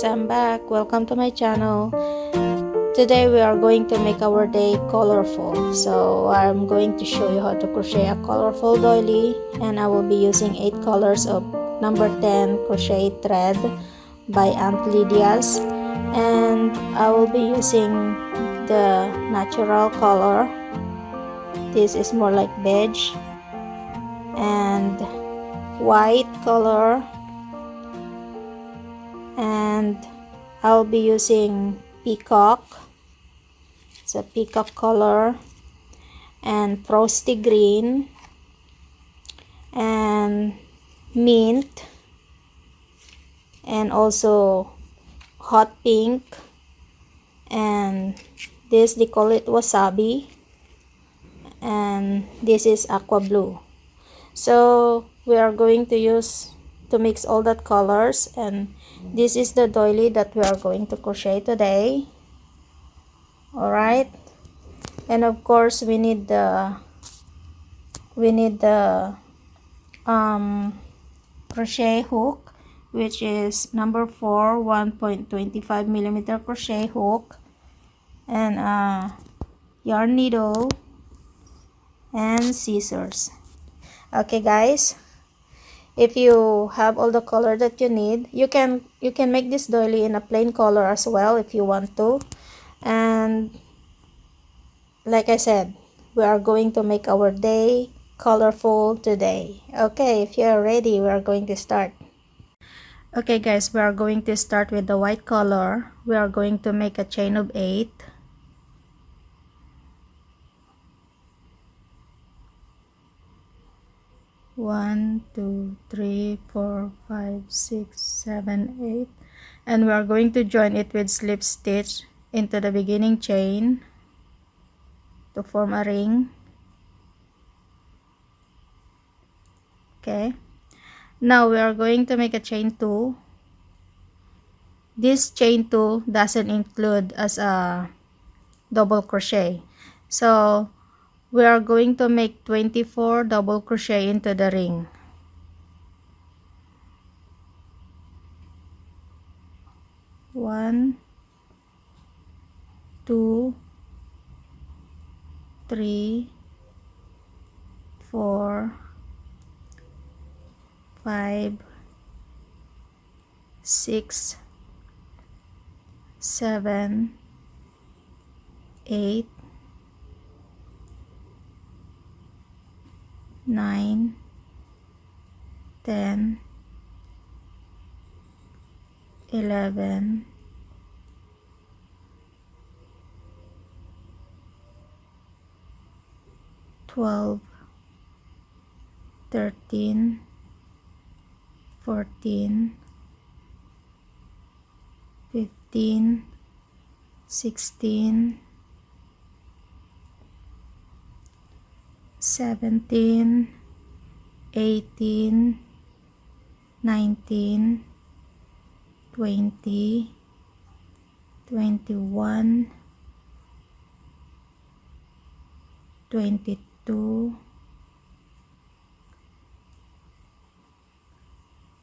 guys, I'm back. Welcome to my channel. Today we are going to make our day colorful. So I'm going to show you how to crochet a colorful doily, and I will be using 8 colors of number 10 crochet thread by Aunt Lydia's, and I will be using the natural color. This is more like beige, and white color, and I'll be using peacock. It's a peacock color, and frosty green, and mint, and also hot pink, and this they call it wasabi, and this is aqua blue. So we are going to use to mix all that colors, and this is the doily that we are going to crochet today. Alright, and of course we need the crochet hook, which is number 4 1.25 millimeter crochet hook, and yarn needle and scissors. Okay guys, if you have all the color that you need, you can make this doily in a plain color as well if you want to. And like I said, we are going to make our day colorful today. Okay, if you are ready, we are going to start. Okay guys, we are going to start with the white color. We are going to make a chain of 8. One, two, three, 4, 5, 6, 7, 8, and we are going to join it with slip stitch into the beginning chain to form a ring. Okay, now we are going to make a chain 2. This chain 2 doesn't include as a double crochet, so we are going to make 24 double crochet into the ring. One, two, 3, 4, 5, 6, 7, 8, 9, 10, 11, 12, 13, 14, 15, 16, 17, 18, 19, 20, 21, 22,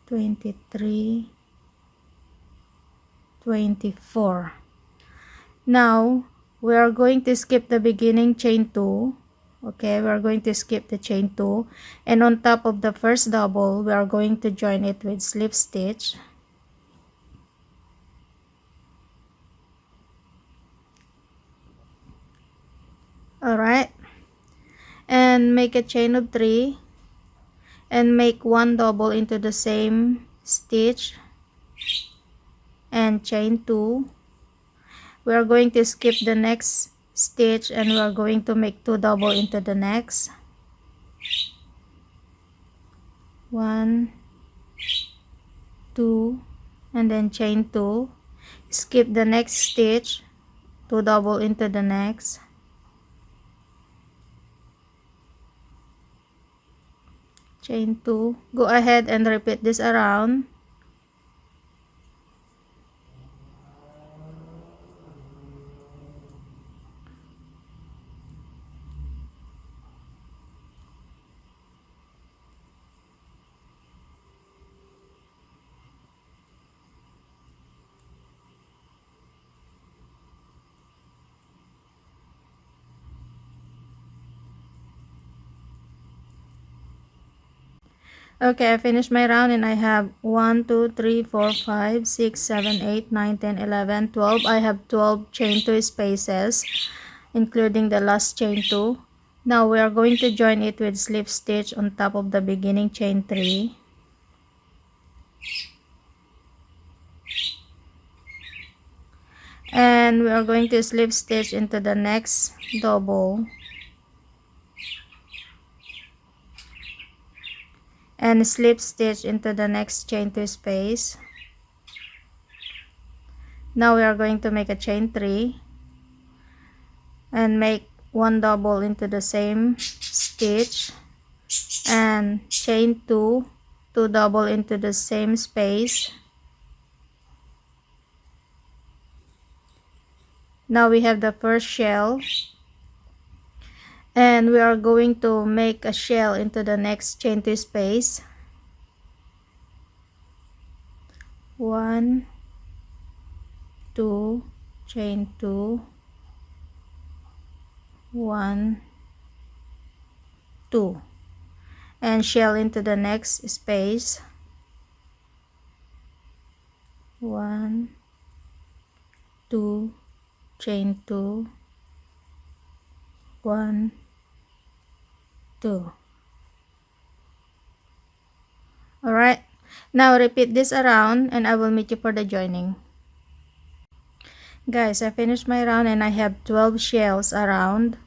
23, 24. Now we are going to skip the beginning chain 2. Okay, we are going to skip the chain 2, and on top of the first double we are going to join it with slip stitch. Alright, and make a chain of 3 and make 1 double into the same stitch and chain 2. We are going to skip the next stitch, and we are going to make 2 double into the next. 1, 2, and then chain 2. Skip the next stitch, 2 double into the next. Chain 2. Go ahead and repeat this around. Okay, I finished my round and I have 1, 2, 3, 4, 5, 6, 7, 8, 9, 10, 11, 12. I have 12 chain 2 spaces, including the last chain 2. Now we are going to join it with slip stitch on top of the beginning chain 3. And we are going to slip stitch into the next double. And slip stitch into the next chain 2 space. Now we are going to make a chain 3 and make one double into the same stitch and chain 2 double into the same space. Now we have the first shell and we are going to make a shell into the next chain 2 space. 1, 2, chain 2, 1, 2, and shell into the next space. 1, 2, chain 2, 1, 2. Alright, now repeat this around and I will meet you for the joining. Guys, I finished my round and I have 12 shells around.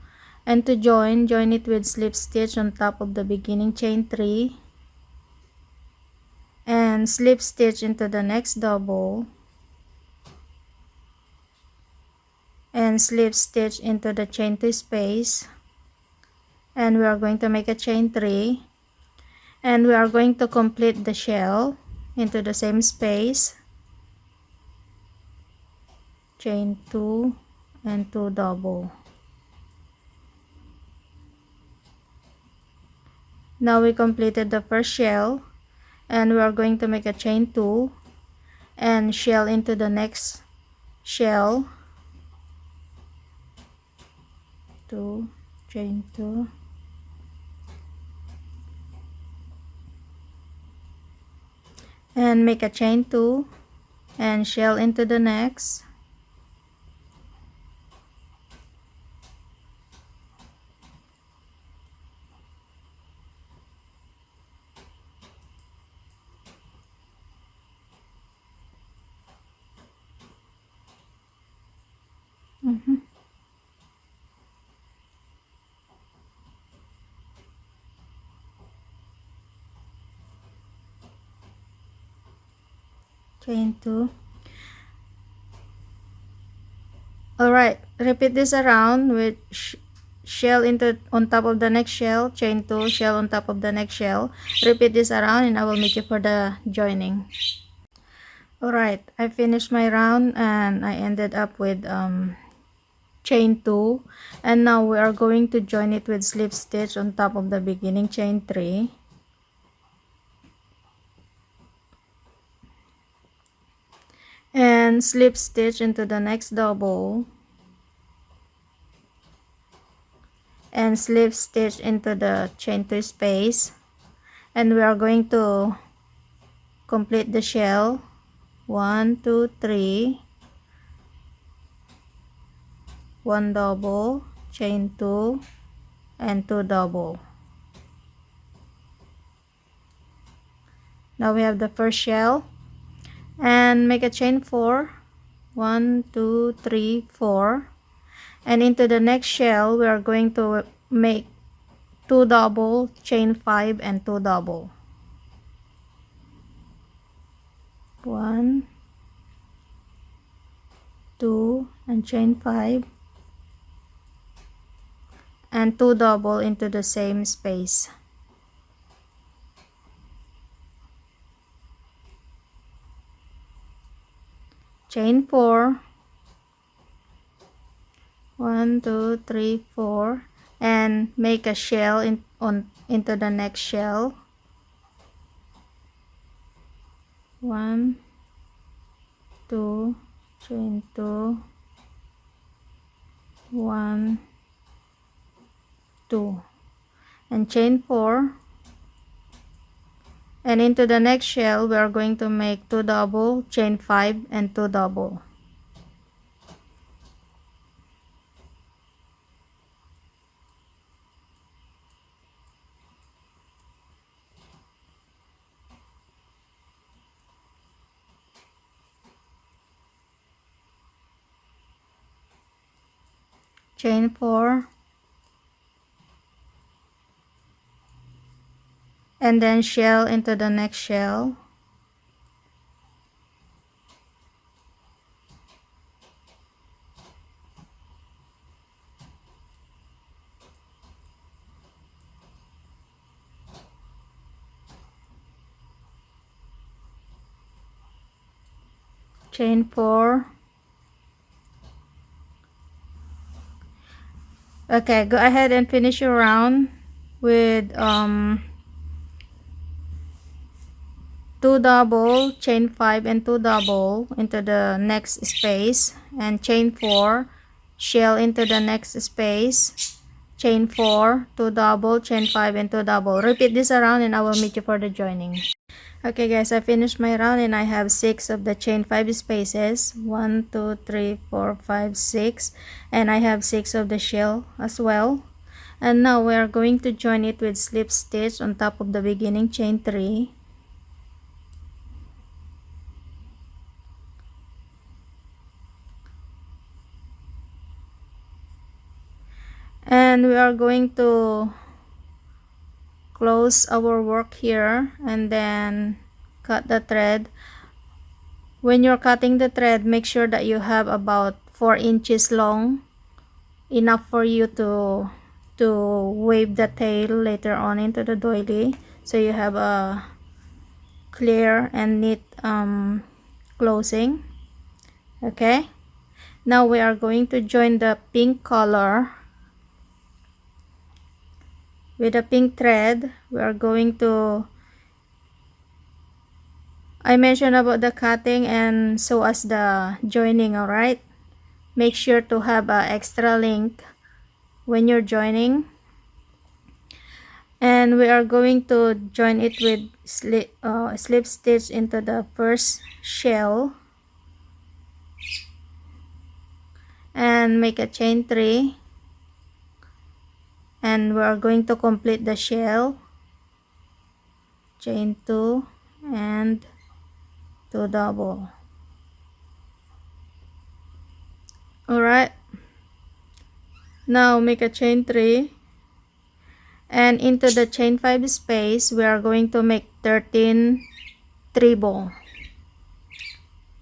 And to join it with slip stitch on top of the beginning chain 3 and slip stitch into the next double and slip stitch into the chain 2 space, and we are going to make a chain 3 and we are going to complete the shell into the same space, chain 2 and 2 double. Now we completed the first shell and we are going to make a chain 2 and shell into the next shell, 2, chain 2, and make a chain 2 and shell into the next, chain 2. Alright, repeat this around with shell into on top of the next shell, chain 2, shell on top of the next shell. Repeat this around and I will meet you for the joining. Alright, I finished my round and I ended up with chain 2, and now we are going to join it with slip stitch on top of the beginning chain 3 and slip stitch into the next double and slip stitch into the chain 2 space, and we are going to complete the shell. 1, 2, 3, 1 double, chain 2 and 2 double. Now we have the first shell and make a chain 4, 1, 2, 3, 4, and into the next shell we are going to make 2 double, chain 5 and 2 double. 1, 2 and chain 5 and 2 double into the same space. Chain 4, 1, 2, 3, 4, and make a shell into the next shell. 1, 2, chain 2, 1, 2, and chain 4 And into the next shell we are going to make 2 double, chain 5 and 2 double. Chain 4 and then shell into the next shell. Chain 4. Okay, go ahead and finish your round with 2 double, chain 5 and 2 double into the next space, and chain 4, shell into the next space, chain 4, 2 double, chain 5 and 2 double. Repeat this around and I will meet you for the joining. Okay guys, I finished my round and I have 6 of the chain 5 spaces, 1 2 3 4 5 6, and I have 6 of the shell as well. And now we are going to join it with slip stitch on top of the beginning chain 3. And we are going to close our work here and then cut the thread. When you're cutting the thread, make sure that you have about 4 inches long, enough for you to wave the tail later on into the doily, so you have a clear and neat closing. Okay, now we are going to join the pink color with a pink thread. We are going to, I mentioned about the cutting and so as the joining. All right, make sure to have a extra link when you're joining. And we are going to join it with slip stitch into the first shell and make a chain 3, and we are going to complete the shell, chain 2 and 2 double. Alright, now make a chain 3 and into the chain 5 space we are going to make 13 treble.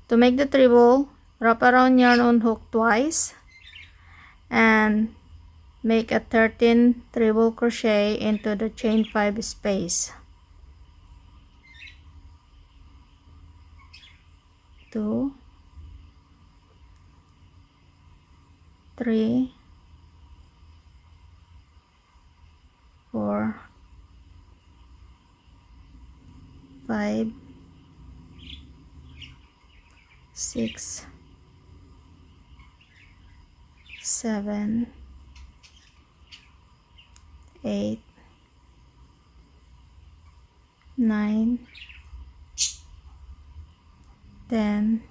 To make the treble, wrap around yarn on hook twice and make a 13 treble crochet into the chain 5 space. 2 3 4 5 6 7 8 9 10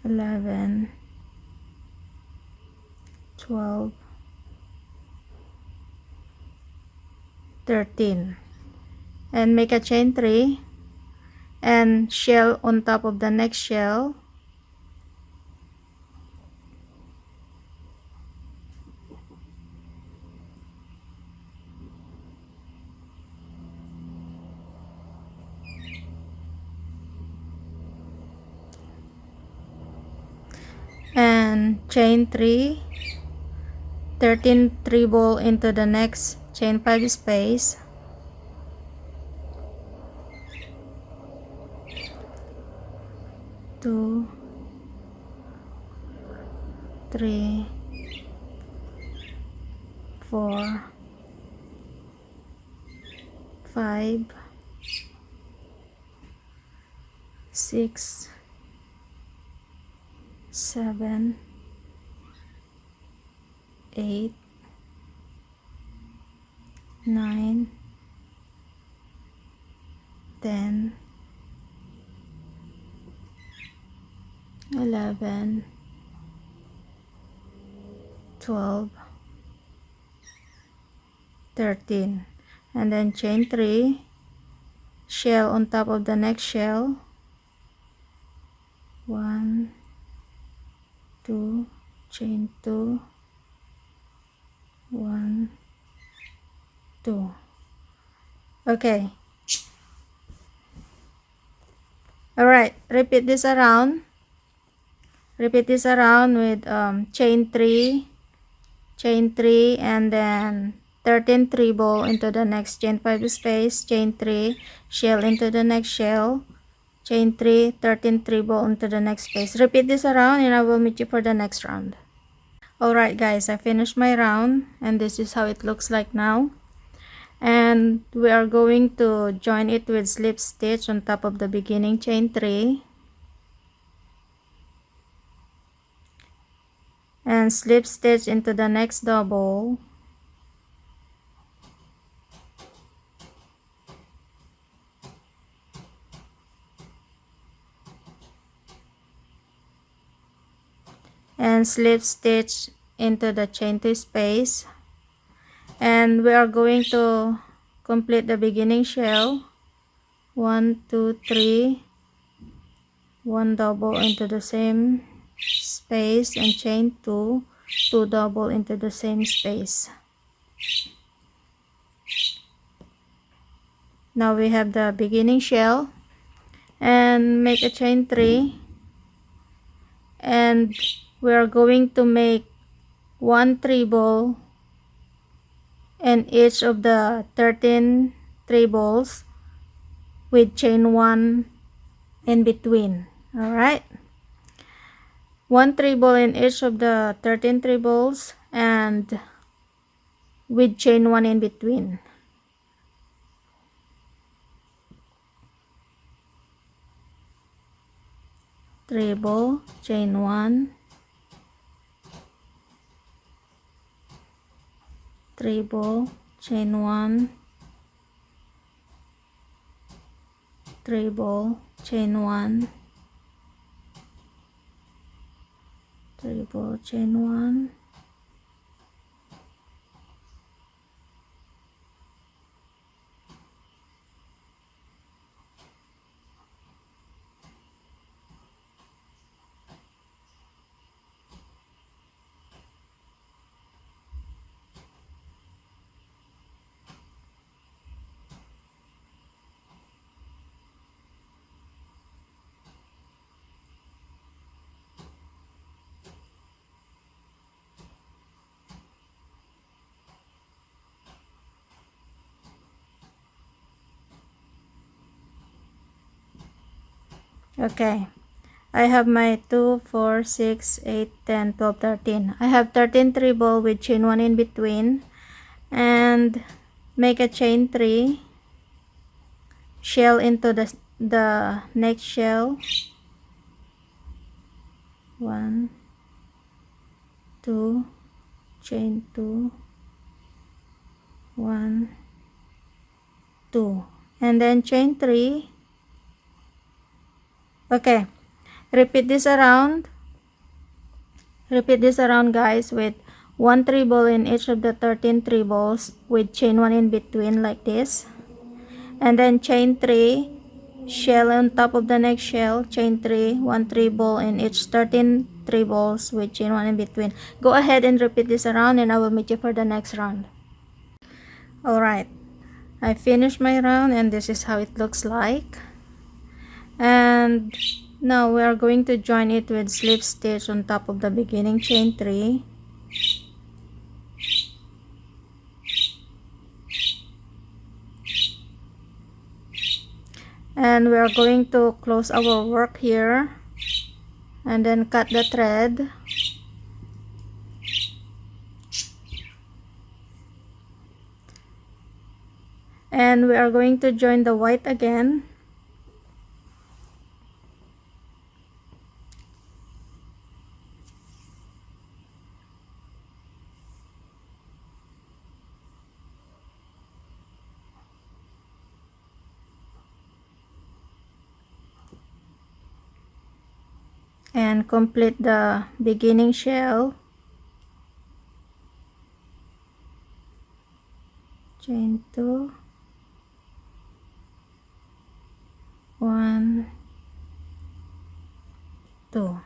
11 12 13, and make a chain 3 and shell on top of the next shell. And chain 3, 13 treble into the next chain 5 space. Two, 3 4 5 6 7 8 9 10, 11, 12, 13, and then chain 3, shell on top of the next shell, 1, 2, chain 2, 1, 2. Okay, all right, repeat this around with chain 3, and then 13 treble into the next chain 5 space, chain 3, shell into the next shell, chain 3, 13 treble into the next space. Repeat this around and I will meet you for the next round. Alright guys, I finished my round and this is how it looks like now. And we are going to join it with slip stitch on top of the beginning chain 3 and slip stitch into the next double, and slip stitch into the chain 2 space, and we are going to complete the beginning shell, 1 2 3, 1 double into the same space and chain 2, 2 double into the same space. Now we have the beginning shell and make a chain 3, and we are going to make 1 treble in each of the 13 trebles with chain 1 in between. All right, 1 treble in each of the 13 trebles and with chain 1 in between. Treble, chain 1, treble, chain 1, treble, chain 1, treble, chain 1, okay. I have my 2, 4, 6, 8, 10, 12, 13. I have 13 treble with chain 1 in between, and make a chain 3, shell into the next shell, 1, 2, chain 2, 1, 2, and then chain 3. Okay, repeat this around guys with 1 treble in each of the 13 trebles with chain 1 in between like this, and then chain 3, shell on top of the next shell, chain 3, 1 treble in each 13 trebles with chain 1 in between. Go ahead and repeat this around and I will meet you for the next round. Alright, I finished my round and this is how it looks like. And now we are going to join it with slip stitch on top of the beginning chain 3, and we are going to close our work here and then cut the thread, and we are going to join the white again, and complete the beginning shell. Chain 2, 1, 2.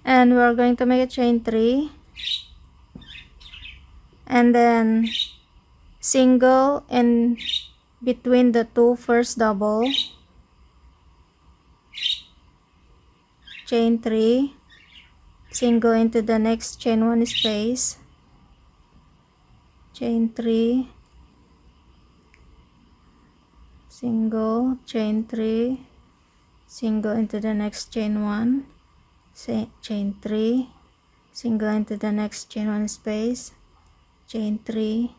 And we're going to make a chain 3 and then single in between the two first double, chain 3, single into the next chain 1 space, chain 3, single, chain 3, single into the next chain 1, chain 3, single into the next chain 1 space, chain 3,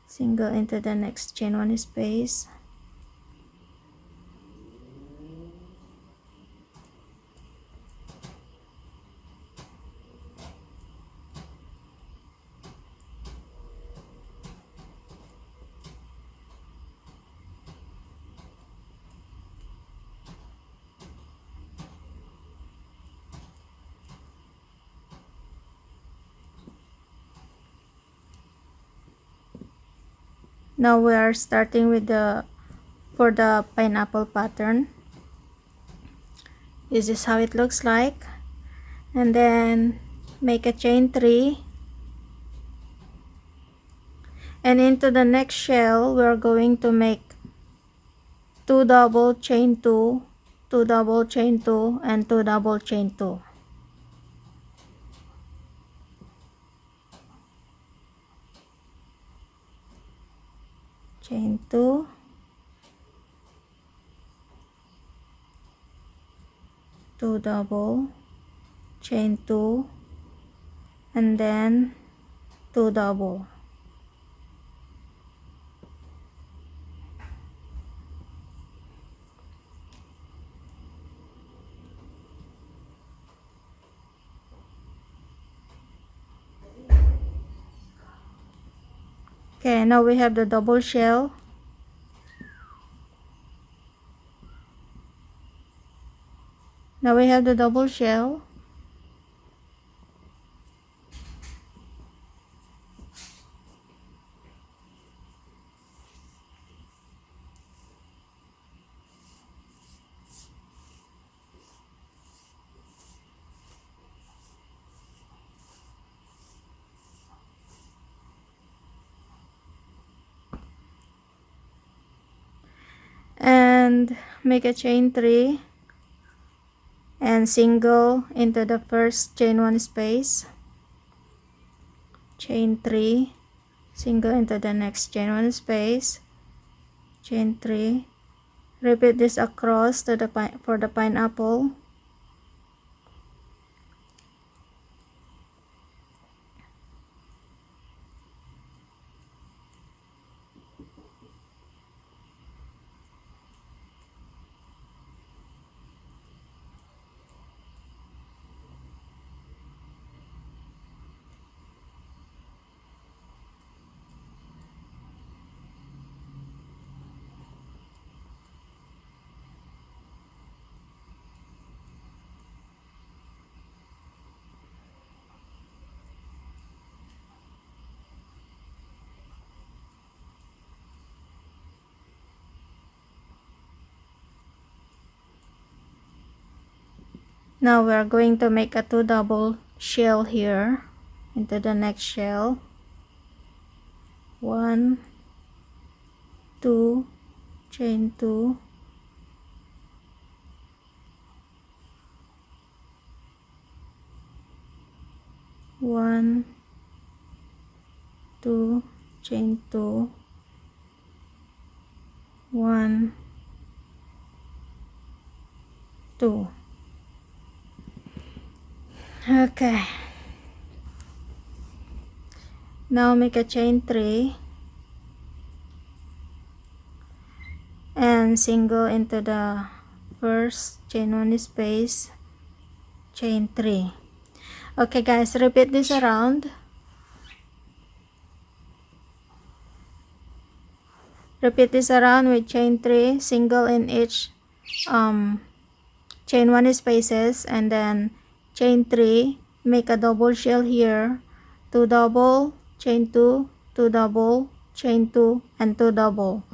single into the next chain 1 space, now we are starting with for the pineapple pattern. This is how it looks like. And then make a chain 3, and into the next shell we're going to make 2 double chain 2, 2 double chain 2, and 2 double chain 2. Chain 2, 2 double, chain 2, and then 2 double. Okay, now we have the double shell. Now we have the double shell. And make a chain 3 and single into the first chain 1 space, chain 3, single into the next chain 1 space, chain 3. Repeat this across to for the pineapple. Now we are going to make a 2 double shell here into the next shell. 1, 2, chain 2, 1, 2, chain 2, 1, 2. Okay, now make a chain 3 and single into the first chain 1 space, chain 3. Okay guys, repeat this around. Repeat this around with chain 3, single in each chain 1 spaces, and then chain 3, make a double shell here, 2 double, chain 2, 2 double, chain 2, and 2 double.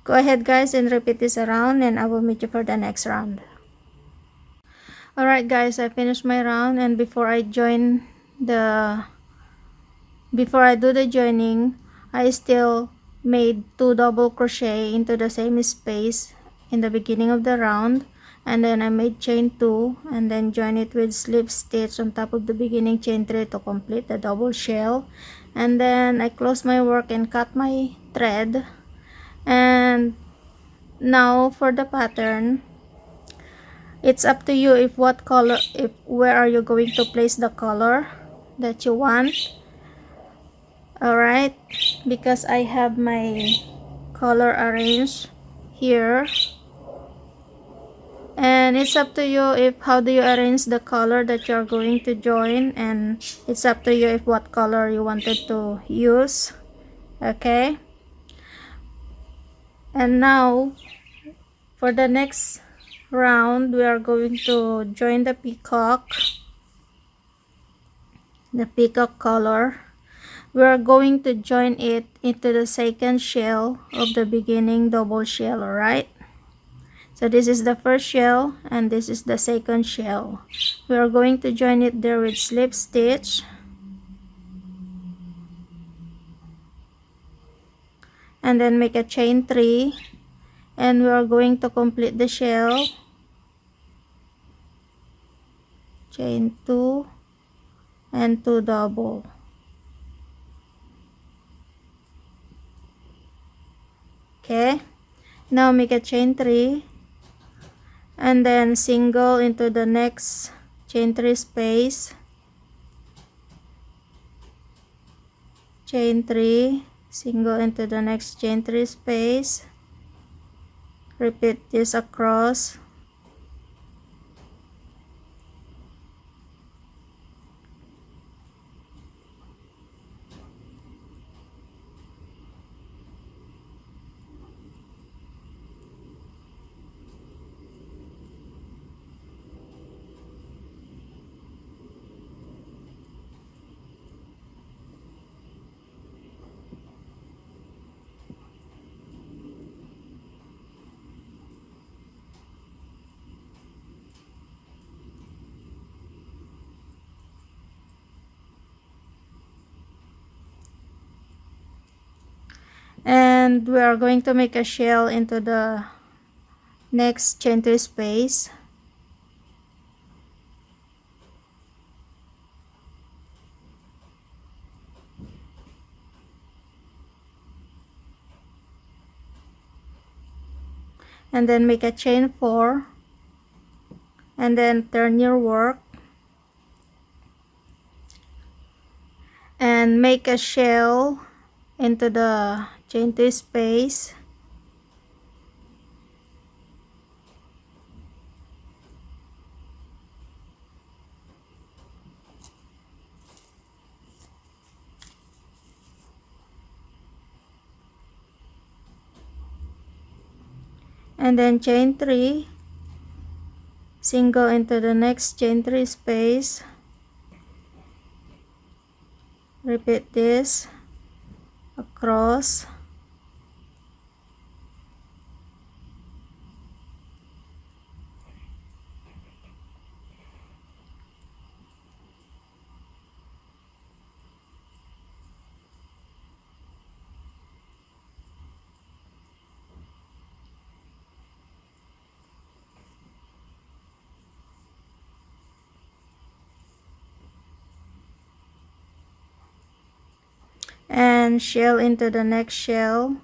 Go ahead guys and repeat this around, and I will meet you for the next round. Alright guys, I finished my round, and before I do the joining, I still made 2 double crochet into the same space in the beginning of the round, and then I made chain 2 and then join it with slip stitch on top of the beginning chain 3 to complete the double shell. And then I close my work and cut my thread. And now for the pattern, it's up to you if where are you going to place the color that you want. Alright, because I have my color arranged here, and it's up to you if how do you arrange the color that you're going to join, and it's up to you if what color you wanted to use. Okay, and now for the next round, we are going to join the peacock color. We are going to join it into the second shell of the beginning double shell. Alright, so this is the first shell and this is the second shell. We are going to join it there with slip stitch, and then make a chain 3, and we are going to complete the shell, chain 2 and 2 double. Okay, now make a chain 3 and then single into the next chain 3 space, chain 3, single into the next chain 3 space, repeat this across, and we are going to make a shell into the next chain 3 space, and then make a chain 4 and then turn your work and make a shell into the chain 2 space, and then chain 3, single into the next chain 3 space, repeat this across, and shell into the next shell,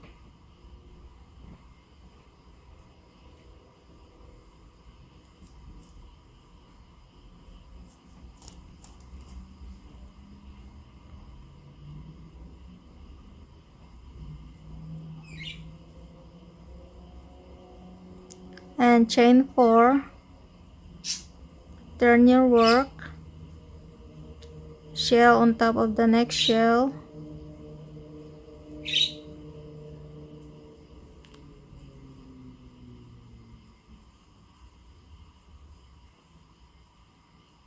and chain 4, turn your work, shell on top of the next shell,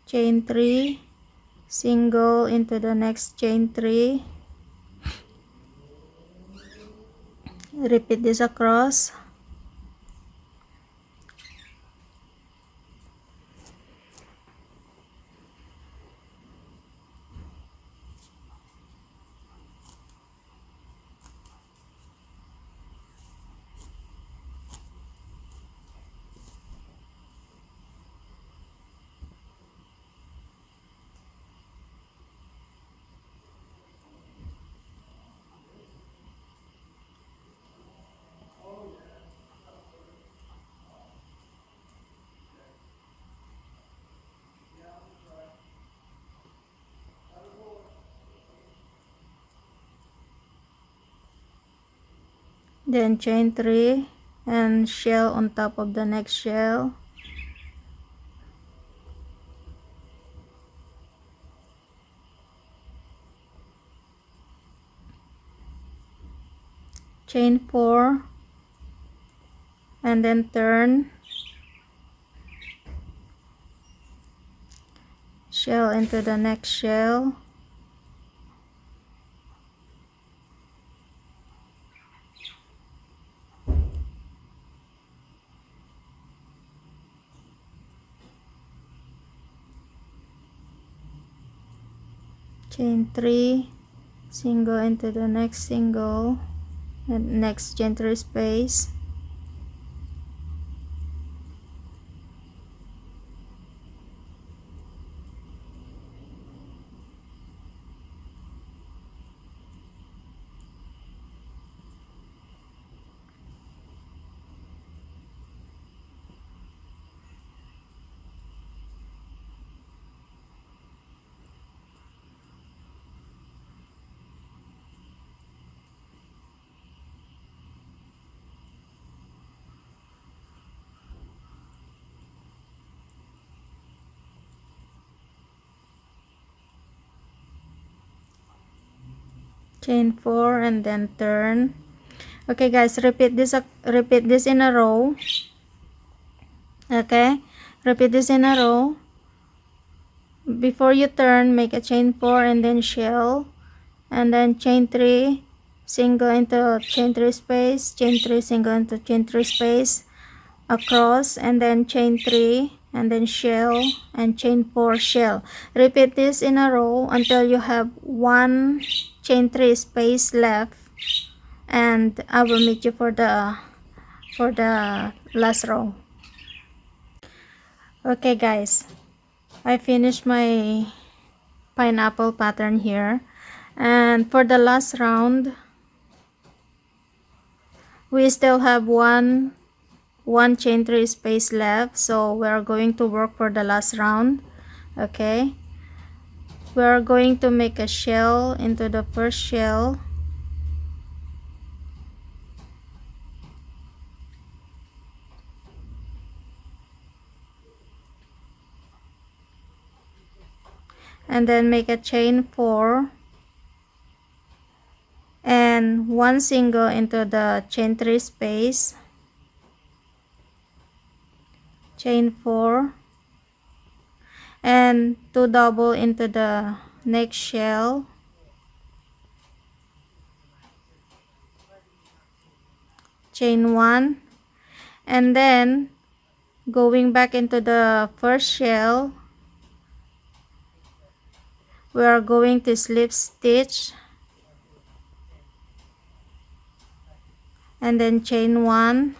chain 3, single into the next chain 3, repeat this across, then chain 3 and shell on top of the next shell, chain 4 and then turn, shell into the next shell, chain 3, single into the next single and next chain 3 space, chain 4 and then turn. Okay guys, repeat this in a row. Okay, repeat this in a row. Before you turn, make a chain 4 and then shell, and then chain 3, single into chain 3 space, chain 3, single into chain 3 space, across, and then chain 3 and then shell and chain 4 shell. Repeat this in a row until you have one chain 3 space left, and I will meet you for the last row. Okay guys, I finished my pineapple pattern here, and for the last round we still have one chain 3 space left, so we're going to work for the last round. Okay, we're going to make a shell into the first shell, and then make a chain 4 and one single into the chain 3 space, chain 4 and 2 double into the next shell, chain 1, and then going back into the first shell, we are going to slip stitch and then chain 1,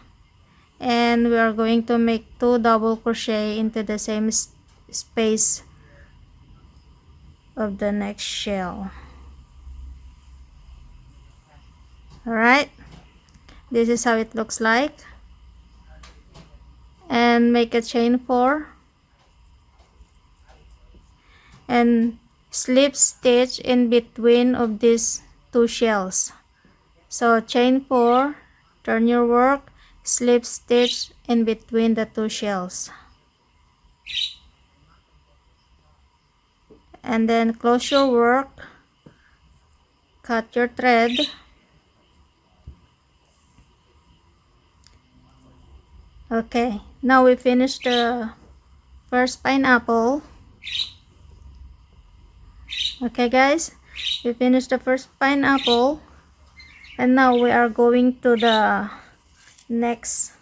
and we are going to make 2 double crochet into the same space of the next shell. Alright, this is how it looks like, and make a chain 4 and slip stitch in between of these two shells. So chain 4, turn your work, slip stitch in between the two shells, and then close your work, cut your thread, okay. Now we finished the first pineapple. Okay guys, we finished the first pineapple, and now we are going to the next.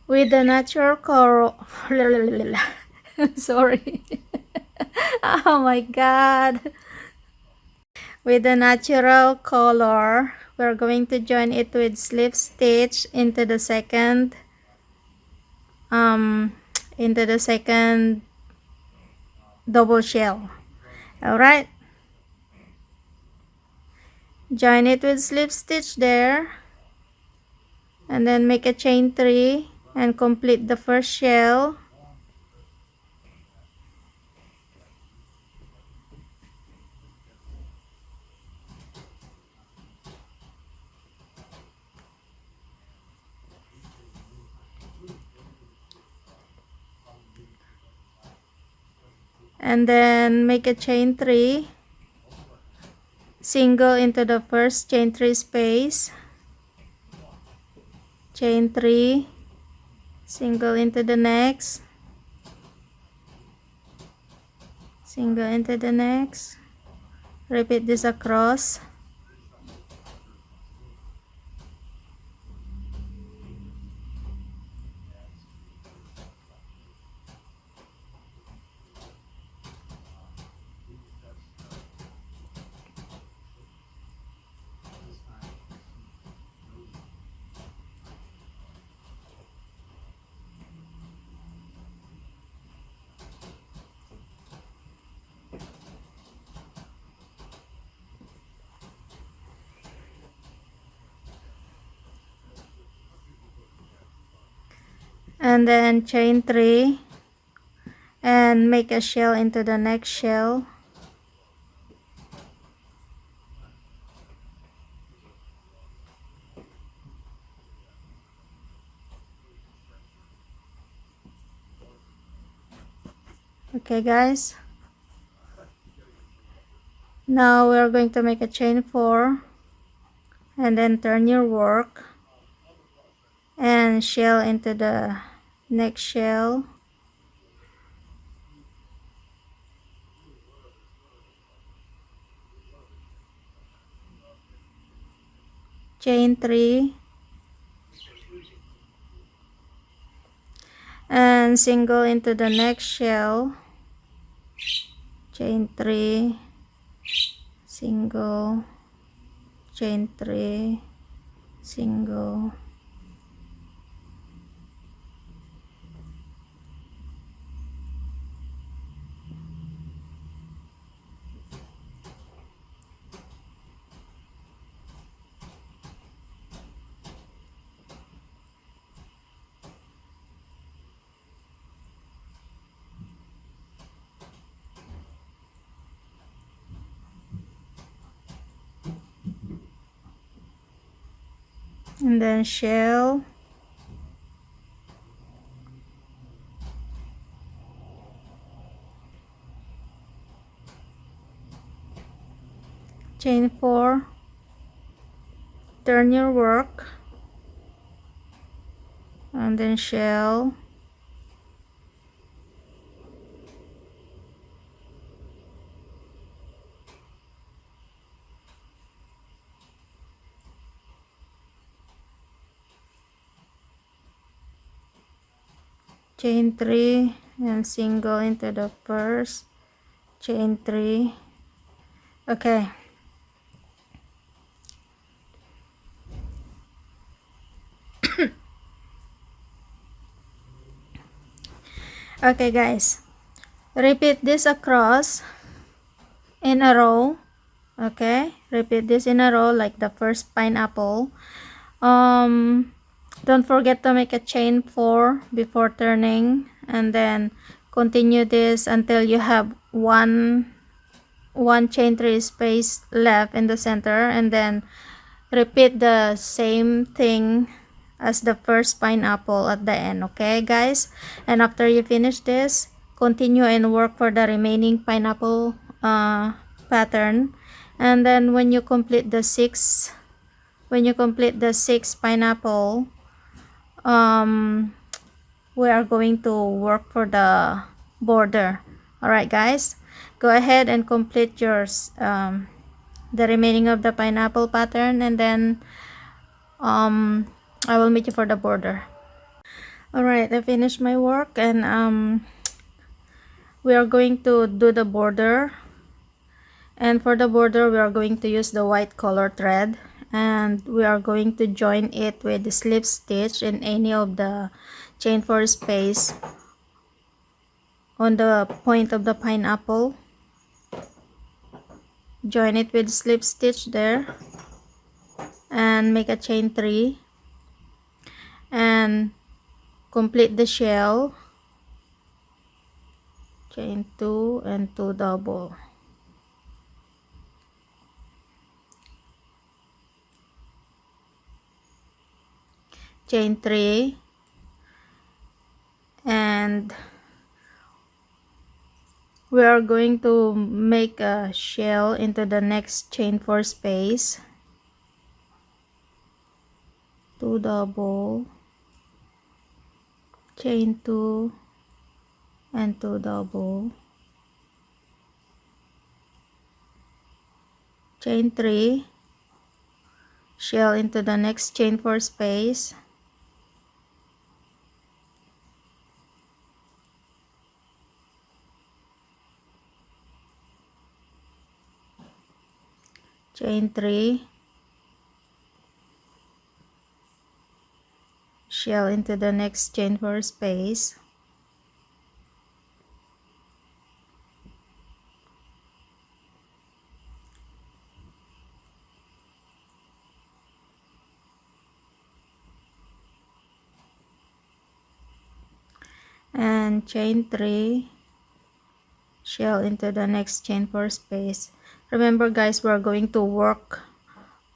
With the natural color. Sorry. Oh my god. With the natural color, we're going to join it with slip stitch into the second double shell. All right, join it with slip stitch there, and then make a chain 3 and complete the first shell. And then make a chain 3, single into the first chain 3 space, chain 3, single into the next, single into the next, repeat this across, and then chain 3 and make a shell into the next shell. Okay guys, now we're going to make a chain 4 and then turn your work and shell into the next shell, chain 3 and single into the next shell, chain 3, single, chain 3, single, and then shell, chain 4, turn your work, and then shell, chain 3 and single into the first, chain 3. Okay, okay guys, repeat this across in a row. Okay, repeat this in a row like the first pineapple. Don't forget to make a chain 4 before turning, and then continue this until you have one chain 3 space left in the center, and then repeat the same thing as the first pineapple at the end. Okay guys, and after you finish this, continue and work for the remaining pineapple pattern, and then when you complete the 6 when you complete the 6 pineapple, we are going to work for the border. Alright guys, go ahead and complete yours, the remaining of the pineapple pattern, and then I will meet you for the border. Alright, I finished my work, and we are going to do the border. And for the border, we are going to use the white color thread, and we are going to join it with the slip stitch in any of the chain 4 space on the point of the pineapple. Join it with slip stitch there and make a chain 3 and complete the shell, chain 2 and 2 double, chain 3, and we are going to make a shell into the next chain 4 space, 2 double, chain 2 and 2 double, chain 3, shell into the next chain 4 space, chain 3, shell into the next chain 4 space, and chain 3, shell into the next chain 4 space. Remember guys, we are going to work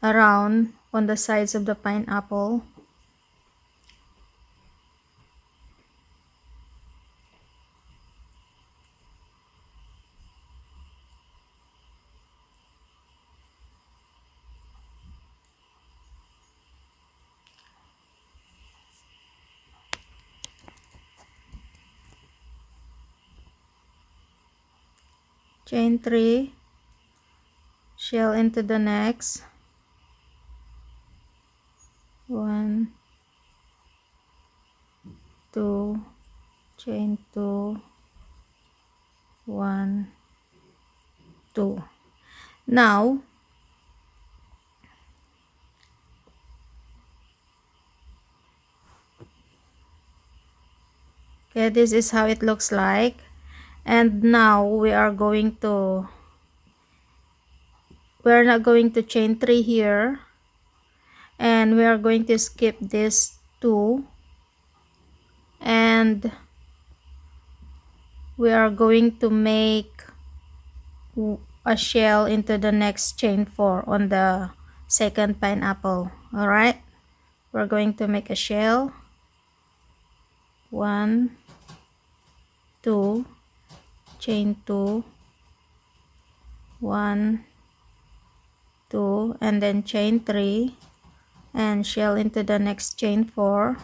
around on the sides of the pineapple. Chain 3, shell into the next, 1, 2, chain 2, 1, 2. Now okay, this is how it looks like. And now we're not going to chain 3 here, and we are going to skip this 2, and we are going to make a shell into the next chain 4 on the second pineapple. All right, we're going to make a shell, 1, 2, chain 2, 1, 2, and then chain 3 and shell into the next chain 4,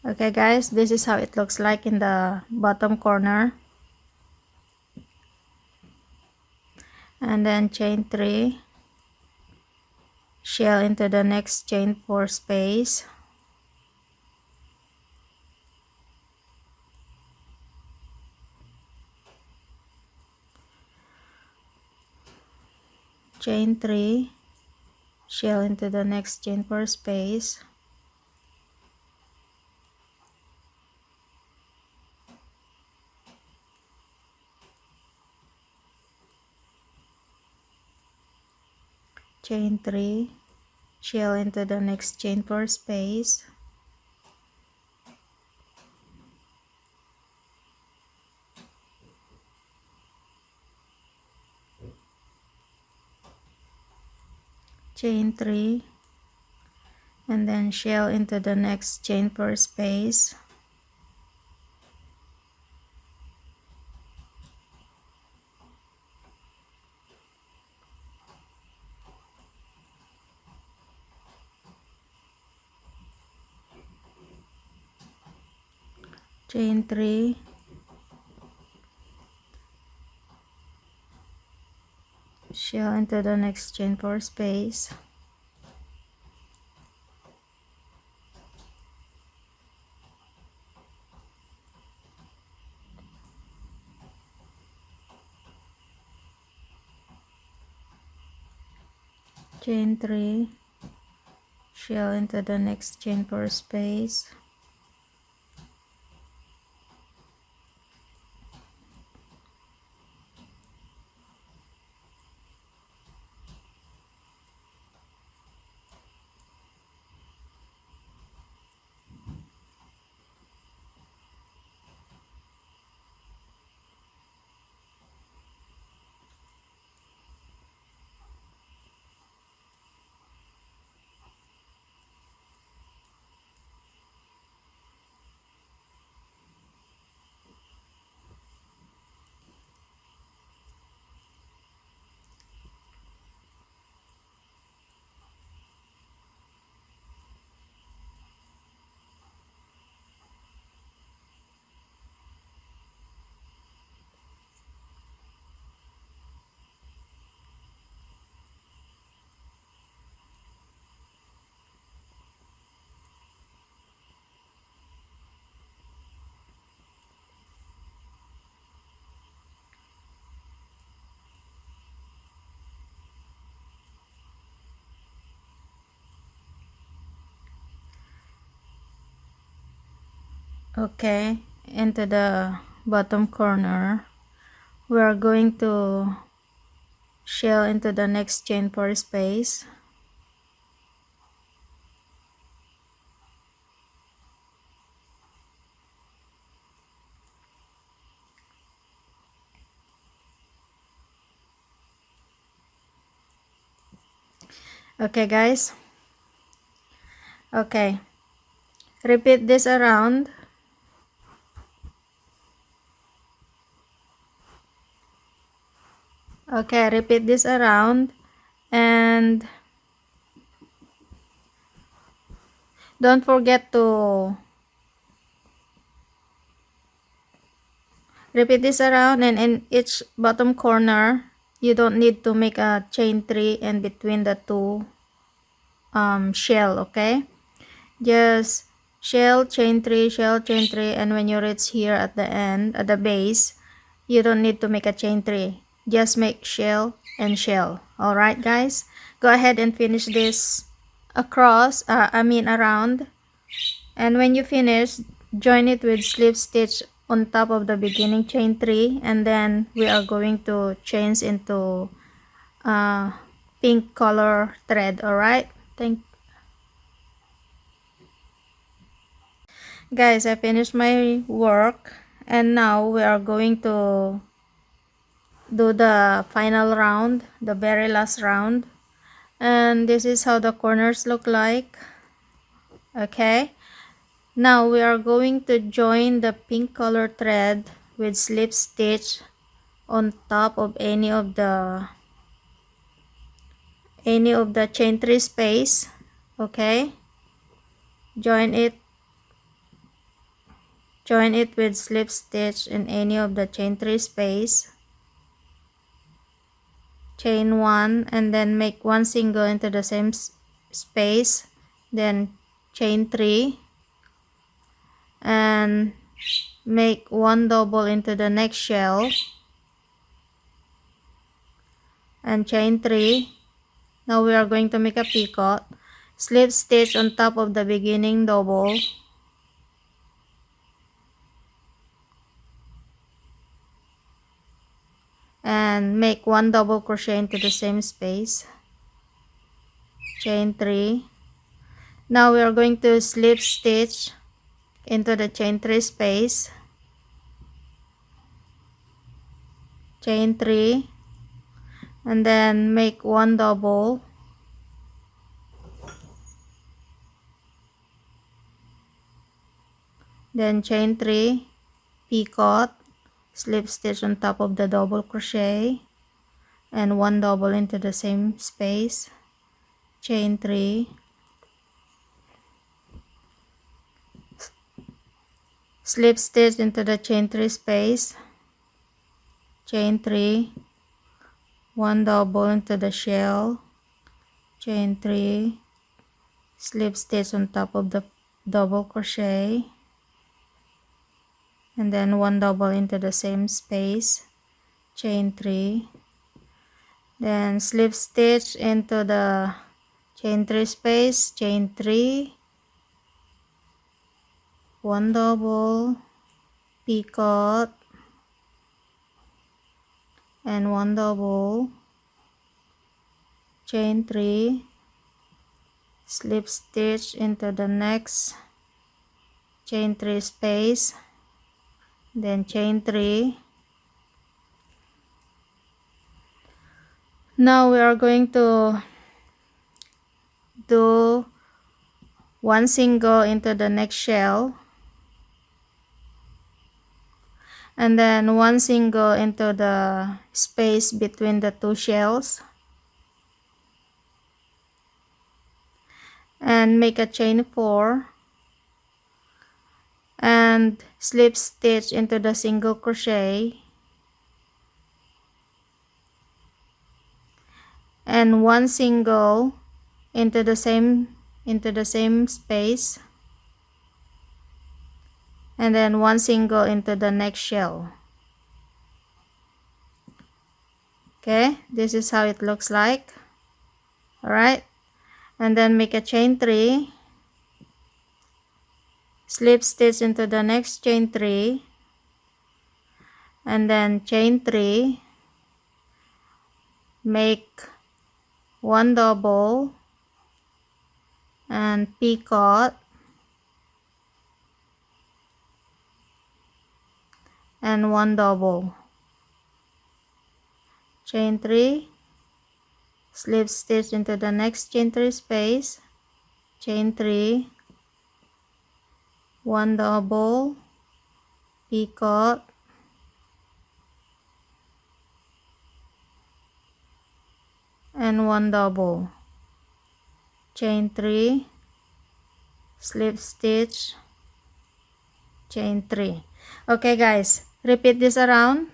okay guys, this is how it looks like in the bottom corner. And then chain 3, shell into the next chain 4 space, chain 3, shell into the next chain 4 space, chain 3, shell into the next chain 4 space, chain 3, and then shell into the next chain 4 space, chain 3, shell into the next chain 4 space, chain 3, shell into the next chain 4 space, okay, into the bottom corner. We are going to shell into the next chain 4 space, okay guys. Okay, repeat this around. Okay, repeat this around, and don't forget to repeat this around, and in each bottom corner you don't need to make a chain 3 in between the two shell. Okay, just shell, chain 3, shell, chain 3, and when you reach here at the end, at the base, you don't need to make a chain 3, just make shell and shell. All right guys, go ahead and finish this across, around, and when you finish, join it with slip stitch on top of the beginning chain 3, and then we are going to change into pink color thread. All right, guys, I finished my work, and now we are going to do the final round, the very last round, and this is how the corners look like. Okay, now we are going to join the pink color thread with slip stitch on top of any of the chain 3 space. Okay, join it with slip stitch in any of the chain 3 space, chain 1, and then make one single into the same space, then chain 3, and make one double into the next shell, and chain 3. Now we are going to make a picot, slip stitch on top of the beginning double, and make one double crochet into the same space, chain 3. Now we are going to slip stitch into the chain 3 space, chain 3, and then make one double, then chain 3, picot, slip stitch on top of the double crochet, and 1 double into the same space, chain 3, slip stitch into the chain 3 space, chain 3, 1 double into the shell, chain 3, slip stitch on top of the double crochet, and then 1 double into the same space, chain 3, then slip stitch into the chain 3 space, chain 3, 1 double, picot, and 1 double, chain 3, slip stitch into the next chain 3 space, then chain 3. Now we are going to do 1 single into the next shell, and then 1 single into the space between the 2 shells, and make a chain 4 and slip stitch into the single crochet, and 1 single into the same space, and then 1 single into the next shell. Okay, this is how it looks like. All right, and then make a chain 3, slip stitch into the next chain 3, and then chain 3, make 1 double and picot, and 1 double, chain 3, slip stitch into the next chain 3 space, chain 3, 1 double, picot, and 1 double, chain 3, slip stitch, chain 3. Okay guys, repeat this around.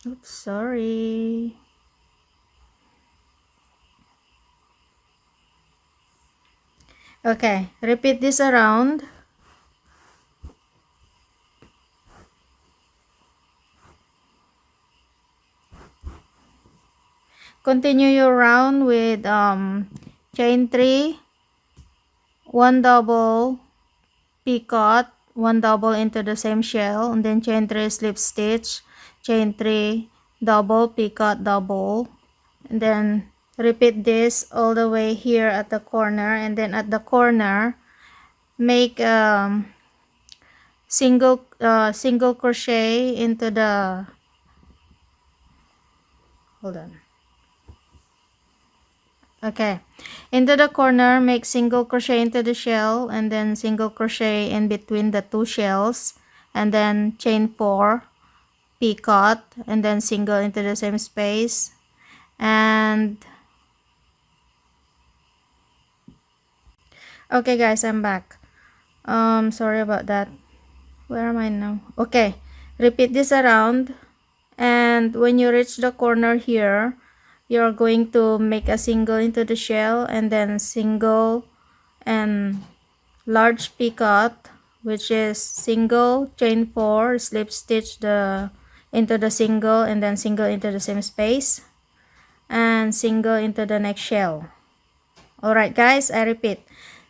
Oops, sorry. Okay, repeat this around. Continue your round with chain 3, 1 double, picot, 1 double into the same shell, and then chain 3, slip stitch, chain 3, double, picot, double, and then repeat this all the way here at the corner, and then at the corner make single crochet into the, hold on. Okay, into the corner make single crochet into the shell, and then single crochet in between the 2 shells, and then chain 4, picot, and then single into the same space. And okay guys, I'm back. Sorry about that. Where am I now? Okay, repeat this around, and when you reach the corner here, you're going to make a single into the shell, and then single and large picot, which is single, chain 4, slip stitch into the single, and then single into the same space, and single into the next shell. Alright guys, I repeat,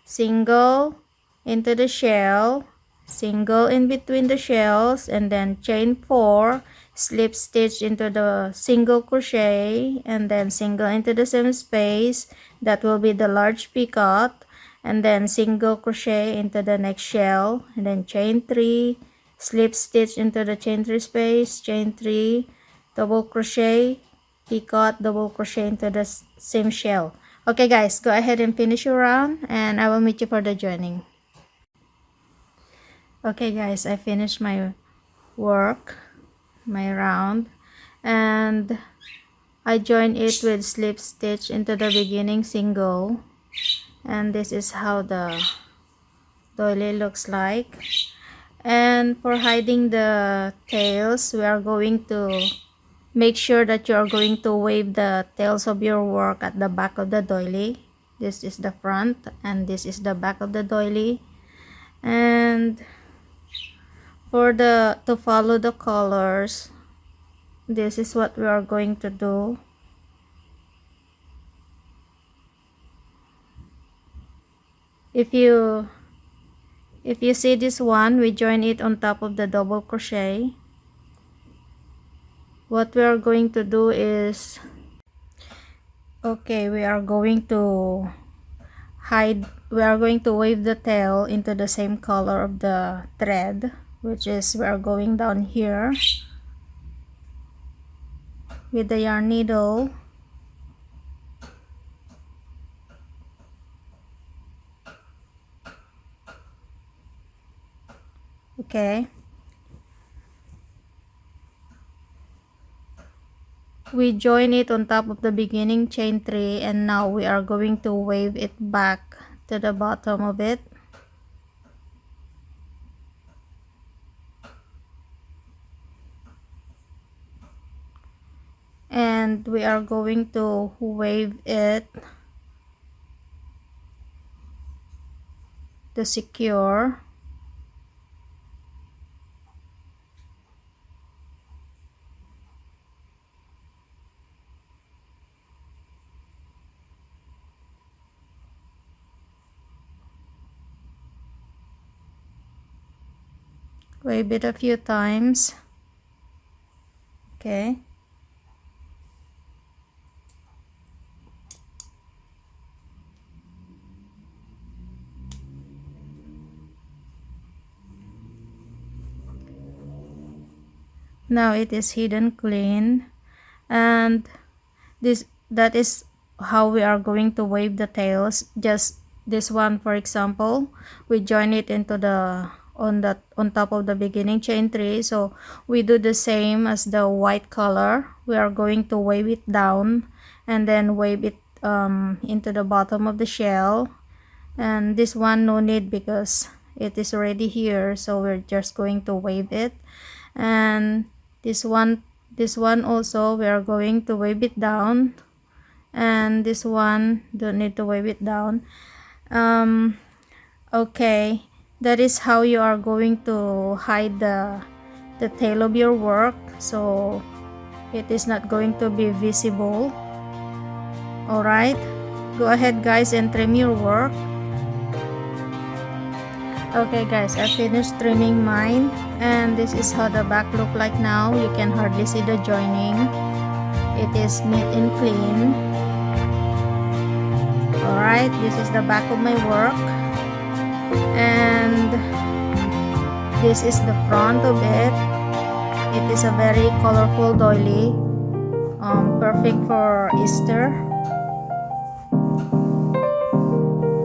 single into the shell, single in between the shells, and then chain 4, slip stitch into the single crochet, and then single into the same space, that will be the large picot, and then single crochet into the next shell, and then chain 3, slip stitch into the chain 3 space, chain 3, double crochet, picot, double crochet into the same shell. Okay guys, go ahead and finish your round, and I will meet you for the joining. Okay guys, I finished my work, my round, and I joined it with slip stitch into the beginning single, and this is how the doily looks like. And for hiding the tails, we are going to make sure that you are going to wave the tails of your work at the back of the doily. This is the front and this is the back of the doily. And for the to follow the colors, this is what we are going to do. If you see this one, we join it on top of the double crochet. What we are going to do is, okay, we are going to wave the tail into the same color of the thread, which is we are going down here with the yarn needle. Okay, we join it on top of the beginning chain 3, and now we are going to wave it back to the bottom of it. And we are going to wave it to secure. Wave it a few times. Okay. Now it is hidden clean, and that is how we are going to wave the tails. Just this one, for example, we join it into the on top of the beginning chain 3, so we do the same as the white color. We are going to wave it down and then wave it into the bottom of the shell. And this one, no need because it is already here, so we're just going to wave it. And this one also, we are going to wave it down, and this one don't need to wave it down. Okay, that is how you are going to hide the tail of your work, so it is not going to be visible. All right, go ahead guys and trim your work. Okay guys, I finished trimming mine, and this is how the back look like now. You can hardly see the joining. It is neat and clean. Alright, this is the back of my work, and this is the front of it. It is a very colorful doily, perfect for Easter.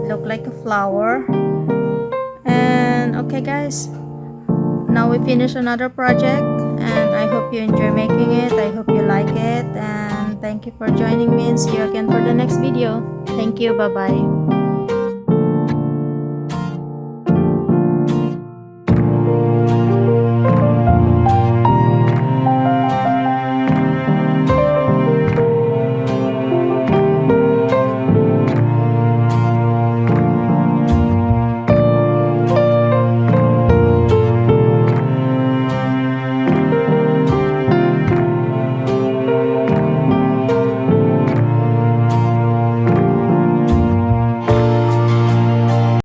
Look like a flower. And okay guys, now we finish another project, and I hope you enjoy making it. I hope you like it, and thank you for joining me, and see you again for the next video. Thank you. Bye bye.